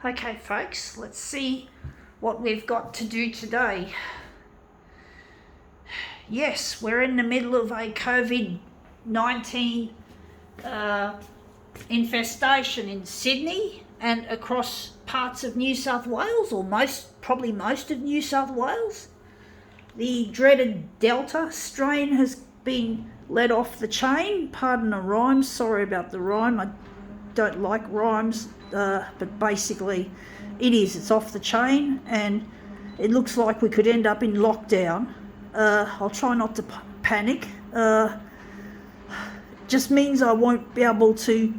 Okay, folks, let's see what we've got to do today. Yes, we're in the middle of a COVID-19 infestation in Sydney and across parts of New South Wales, or probably most of New South Wales. The dreaded Delta strain has been let off the chain. Pardon the rhyme, sorry about the rhyme. I don't like rhymes, but basically it's off the chain, and it looks like we could end up in lockdown. I'll try not to panic. Just means I won't be able to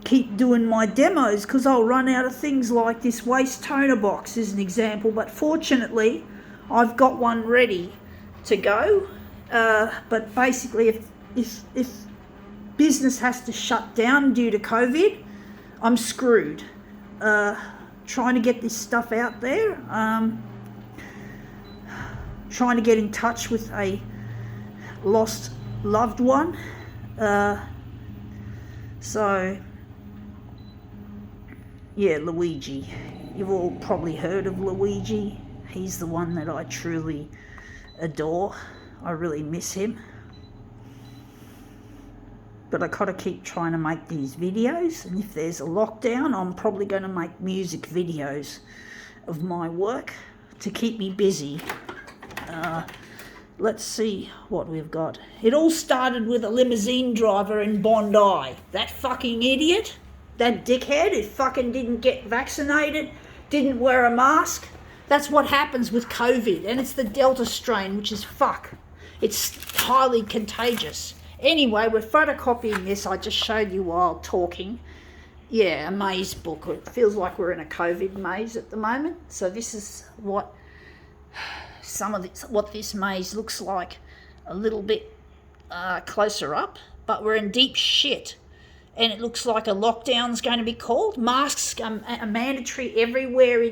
keep doing my demos because I'll run out of things like this waste toner box as an example, but fortunately I've got one ready to go. But basically if business has to shut down due to COVID, I'm screwed. Trying to get this stuff out there, trying to get in touch with a lost loved one. So yeah, Luigi. You've all probably heard of Luigi. He's the one that I truly adore. I really miss him. But I gotta keep trying to make these videos, and if there's a lockdown, I'm probably going to make music videos of my work to keep me busy. Let's see what we've got. It all started with a limousine driver in Bondi. That fucking idiot, that dickhead, who fucking didn't get vaccinated, didn't wear a mask. That's what happens with COVID, and it's the Delta strain, which is fuck. It's highly contagious. Anyway, we're photocopying this. I just showed you while talking. Yeah, a maze book. It feels like we're in a COVID maze at the moment. So this is what what this maze looks like a little bit closer up. But we're in deep shit. And it looks like a lockdown's going to be called. Masks are mandatory everywhere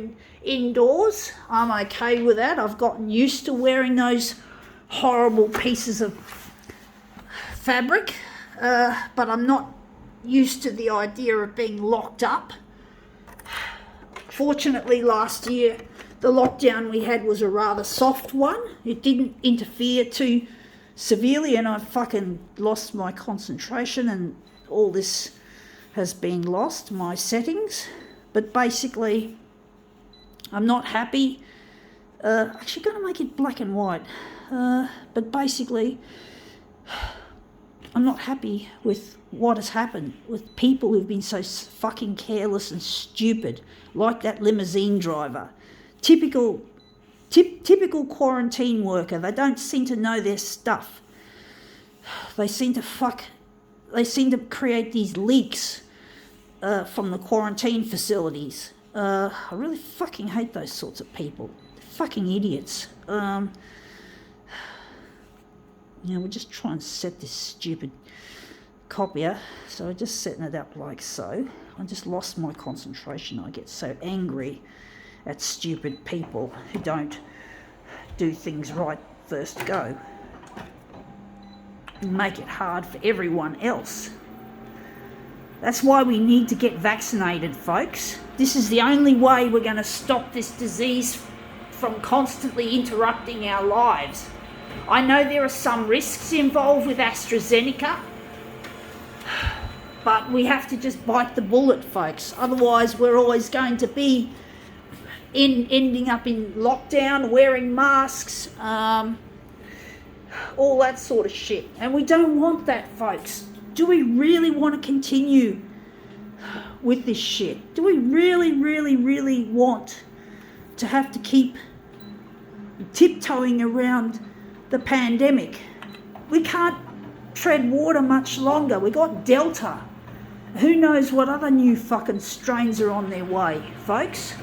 indoors. I'm okay with that. I've gotten used to wearing those horrible pieces of fabric, but I'm not used to the idea of being locked up. Fortunately, last year the lockdown we had was a rather soft one. It didn't interfere too severely, and I fucking lost my concentration, and all this has been lost, my settings. But basically, I'm not happy. Actually going to make it black and white. But basically, I'm not happy with what has happened with people who've been so fucking careless and stupid, like that limousine driver. Typical quarantine worker. They don't seem to know their stuff. They seem to create these leaks from the quarantine facilities. I really fucking hate those sorts of people. They're fucking idiots. We're just trying to set this stupid copier. So I'm just setting it up like so. I just lost my concentration. I get so angry at stupid people who don't do things right first go. And make it hard for everyone else. That's why we need to get vaccinated, folks. This is the only way we're going to stop this disease from constantly interrupting our lives. I know there are some risks involved with AstraZeneca, but we have to just bite the bullet, folks. Otherwise, we're always going to be ending up in lockdown, wearing masks, all that sort of shit. And we don't want that, folks. Do we really want to continue with this shit? Do we really, really, really want to have to keep tiptoeing around the pandemic? We can't tread water much longer. We got Delta. Who knows what other new fucking strains are on their way, folks?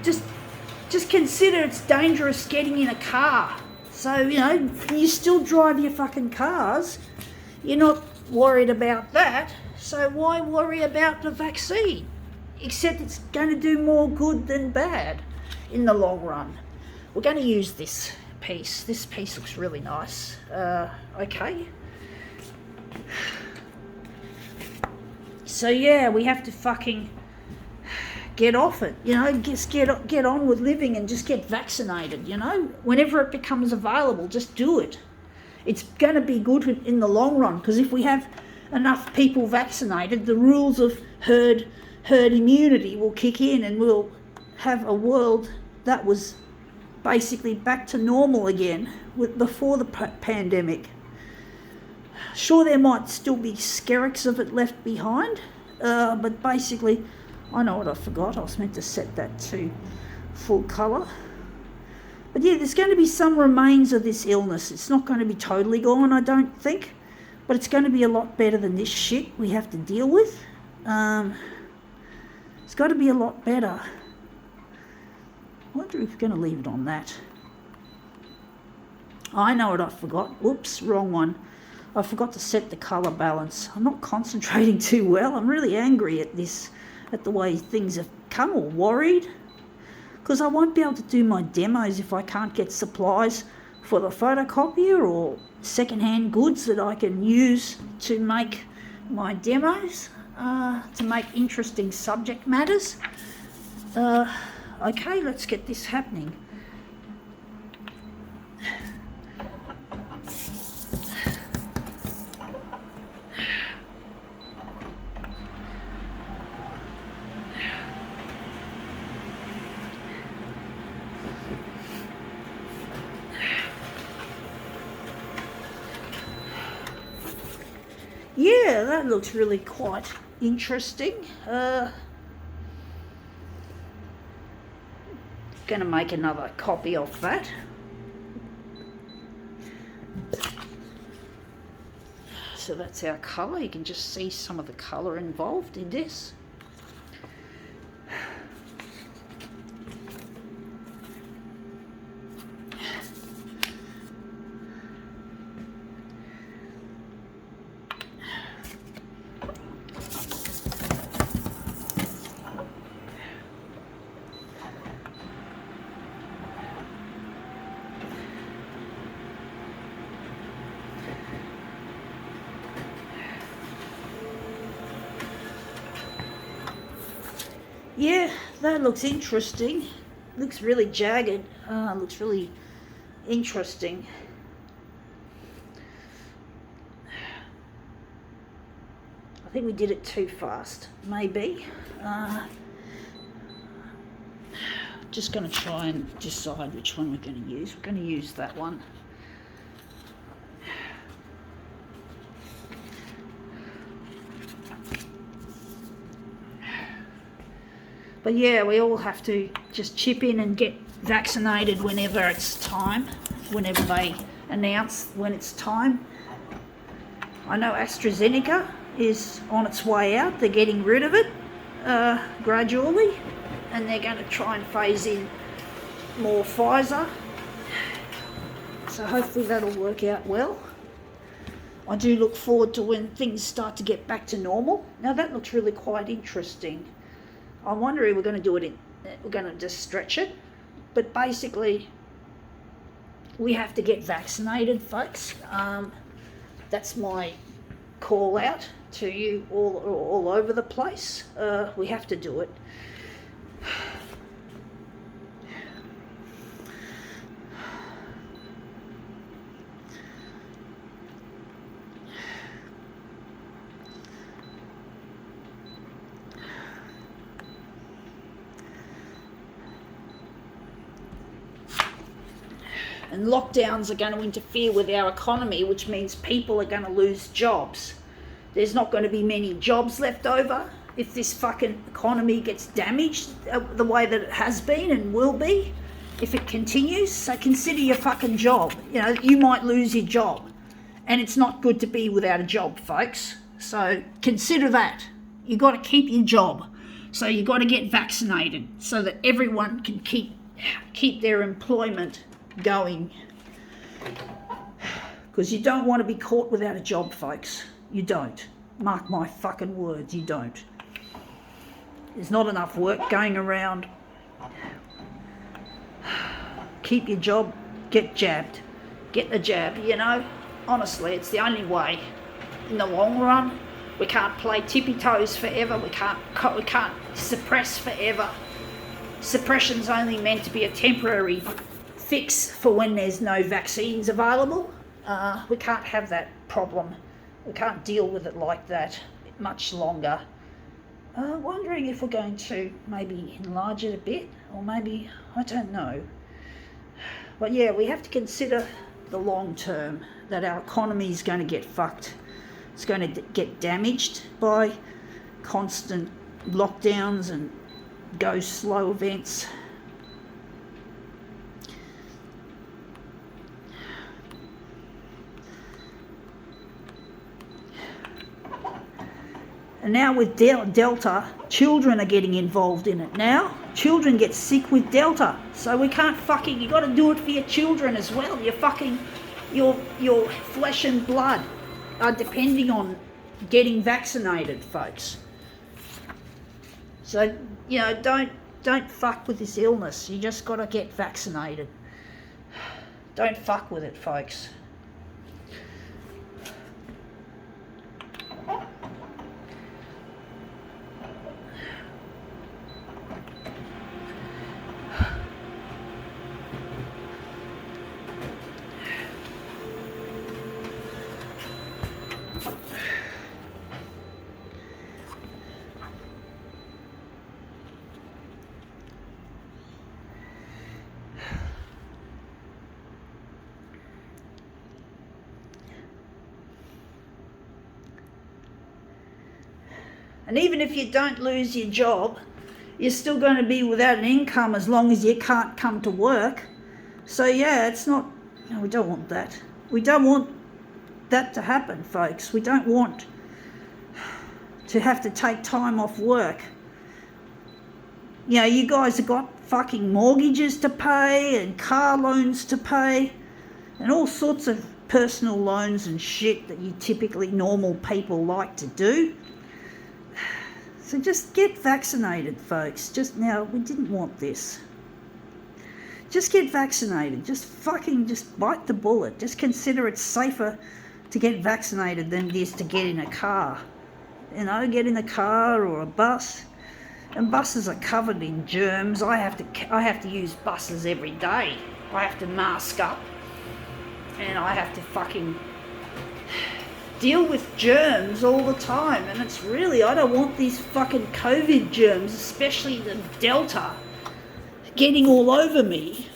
Just consider it's dangerous getting in a car. So, you still drive your fucking cars. You're not worried about that. So why worry about the vaccine? Except it's going to do more good than bad in the long run. We're going to use this piece. This piece looks really nice. Okay. So yeah, we have to fucking get off it, just get on with living and just get vaccinated, whenever it becomes available, just do it. It's going to be good in the long run, because if we have enough people vaccinated, the rules of herd immunity will kick in, and we'll have a world that was basically back to normal again before the pandemic. Sure, there might still be skerricks of it left behind, but basically, I know what I forgot. I was meant to set that to full colour. But yeah, there's going to be some remains of this illness. It's not going to be totally gone, I don't think, but it's going to be a lot better than this shit we have to deal with. It's got to be a lot better. I wonder if we're going to leave it on that. I know what I forgot. Whoops, wrong one. I forgot to set the colour balance. I'm not concentrating too well. I'm really angry at the way things have come, or worried, because I won't be able to do my demos if I can't get supplies for the photocopier or second-hand goods that I can use to make my demos, to make interesting subject matters. Okay, let's get this happening. Yeah, that looks really quite interesting. Going to make another copy of that. So that's our colour. You can just see some of the colour involved in this. Yeah, that looks interesting. Looks really jagged. Looks really interesting. I think we did it too fast, maybe. Just going to try and decide which one we're going to use. We're going to use that one. But yeah, we all have to just chip in and get vaccinated whenever it's time, whenever they announce when it's time. I know AstraZeneca is on its way out. They're getting rid of it gradually, and they're going to try and phase in more Pfizer. So hopefully that'll work out well. I do look forward to when things start to get back to normal. Now that looks really quite interesting. I wonder if we're going to do it we're going to just stretch it. But basically, we have to get vaccinated, folks. That's my call out to you all over the place. We have to do it. And lockdowns are going to interfere with our economy, which means people are going to lose jobs. There's not going to be many jobs left over if this fucking economy gets damaged the way that it has been and will be if it continues. So consider your fucking job. You might lose your job, and it's not good to be without a job, folks. So consider that. You got to keep your job. So you got to get vaccinated so that everyone can keep their employment going, because you don't want to be caught without a job, folks. You don't. Mark my fucking words, you don't. There's not enough work going around. Keep your job, get jabbed. Get the jab, Honestly, it's the only way in the long run We can't play tippy toes forever. We can't suppress forever. Suppression's only meant to be a temporary fix for when there's no vaccines available. We can't have that problem. We can't deal with it like that much longer. Wondering if we're going to maybe enlarge it a bit, or maybe, I don't know. But yeah, we have to consider the long term, that our economy is going to get fucked. It's going to get damaged by constant lockdowns and go slow events. And now with Delta, children are getting involved in it now. Children get sick with Delta. So we can't you got to do it for your children as well. Your flesh and blood are depending on getting vaccinated, folks. So, don't fuck with this illness. You just got to get vaccinated. Don't fuck with it, folks. And even if you don't lose your job, you're still going to be without an income as long as you can't come to work. So yeah, we don't want that. We don't want that to happen, folks. We don't want to have to take time off work. You guys have got fucking mortgages to pay and car loans to pay and all sorts of personal loans and shit that you typically normal people like to do. So just get vaccinated, folks. We didn't want this. Just get vaccinated. Just bite the bullet. Just consider it safer to get vaccinated than it is to get in a car. Get in a car or a bus. And buses are covered in germs. I have to use buses every day. I have to mask up. And I have to fucking deal with germs all the time, and it's really, I don't want these fucking COVID germs, especially the Delta, getting all over me.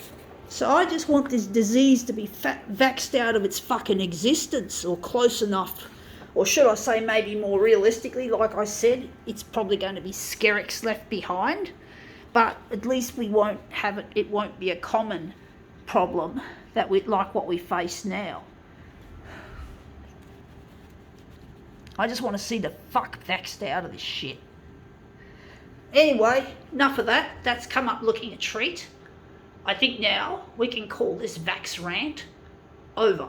So I just want this disease to be vaxxed out of its fucking existence, or close enough, or should I say maybe more realistically, like I said, it's probably going to be skerricks left behind, but at least we won't have it, it won't be a common problem like what we face now. I just want to see the fuck vaxxed out of this shit. Anyway, enough of that. That's come up looking a treat. I think now we can call this vax rant over.